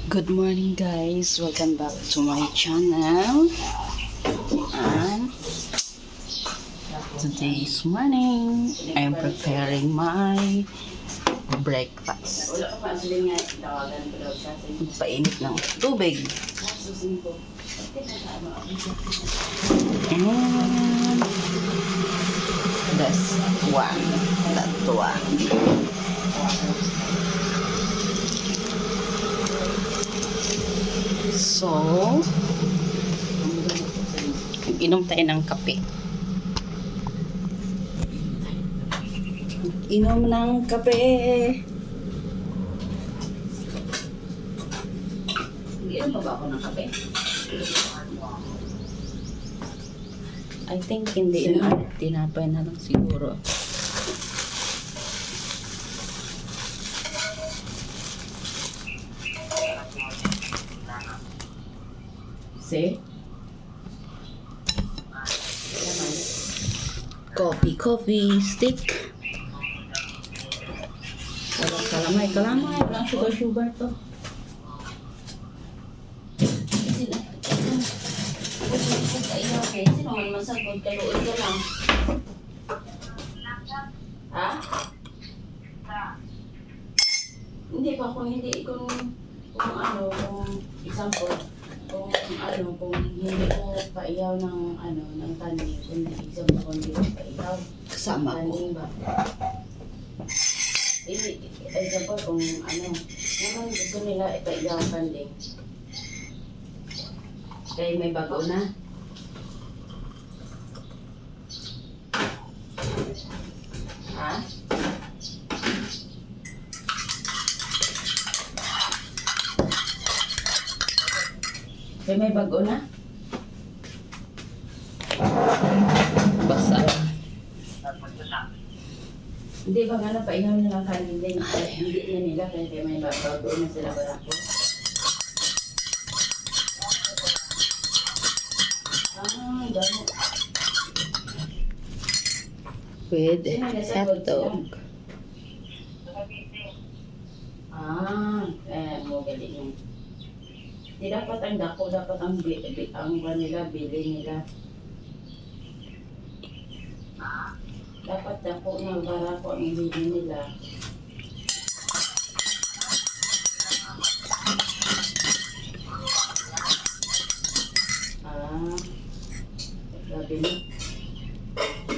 Good morning guys, welcome back to my channel. And today's morning, I'm preparing my breakfast. Painit ng tubig. And that's one. So, inom tayo ng kape. Inom ng kape. Inom pa ba ako ng kape? I think hindi na. Tinapay na lang siguro. See? Coffee stick. Kalamay. Walang sugar to. Sino man masagod, kaluoy ka lang. Ha? Hindi pa kung example, kung hindi ko paiyaw ng tanim, kundi example, kung hindi ko paiyaw Kasama ko. tanim ba? Example, kung naman gusto nila ipaiyaw ang tanim. Kaya may bago na. Ha? Kaya may bago na? Basa. Hindi ba nga paiyaw nilang kanin din? Hindi na nila kaya may bago na sila barako. Gano'n. With hotdog. Mo galing yun. Di dapat ang dako, dapat ang bili nila. Dapat dako ng barako ang bili nila. Sabi mo.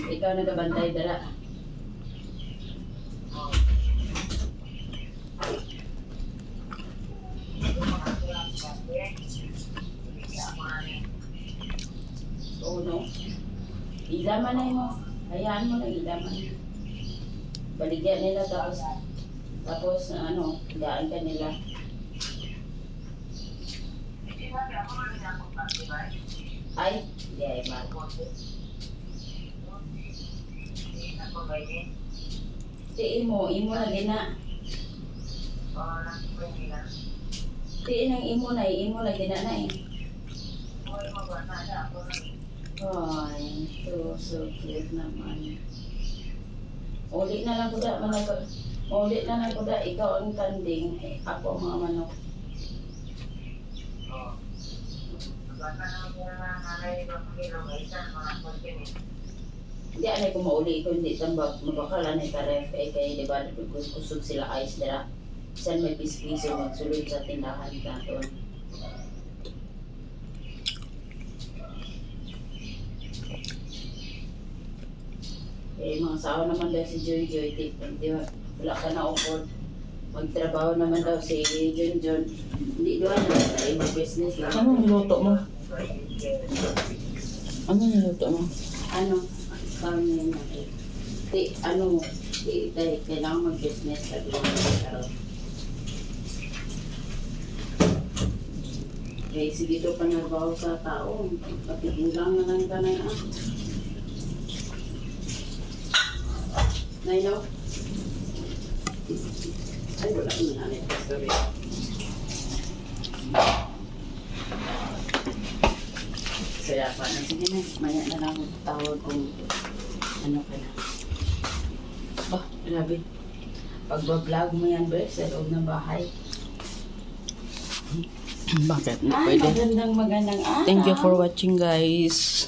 Ikaw nagabantay dara. Oo, no? Ilaman na mo. Hayaan mo na ilaman. Baligyan nila tapos daan ka nila. Ay, hindi ay ma. Si imo na gina. Si imo na gina na eh. Ay, so cute naman. Ulit na lang ko da, ikaw ang tanding, ako ang mga manok. Hindi anay ko mauli ko hindi tambak mabakala na taref kaya diba kusog sila ice dira. San may piso magsulod sa tindahan naton. Mga asawa naman daw si Joy, di ba? Wala ka na upod. Magtrabaho naman daw si John. Hindi doon na tayo mag-business lang. Ano niluto mo? Parang yun natin. Kailangan mag-business sabi ko. Sige ito panarbaho sa tao. Patigulang na lang ka na yan. Naino? Ay, wala ko na namin. Sorry. Saya pa na. Sige na. Maya na lang tawag kung ano ka na. Grabe. Pagbablog mo yan, Bes, sa loob ng bahay. Bakit? Hindi Ay, pwede. magandang araw. Thank you for watching, guys.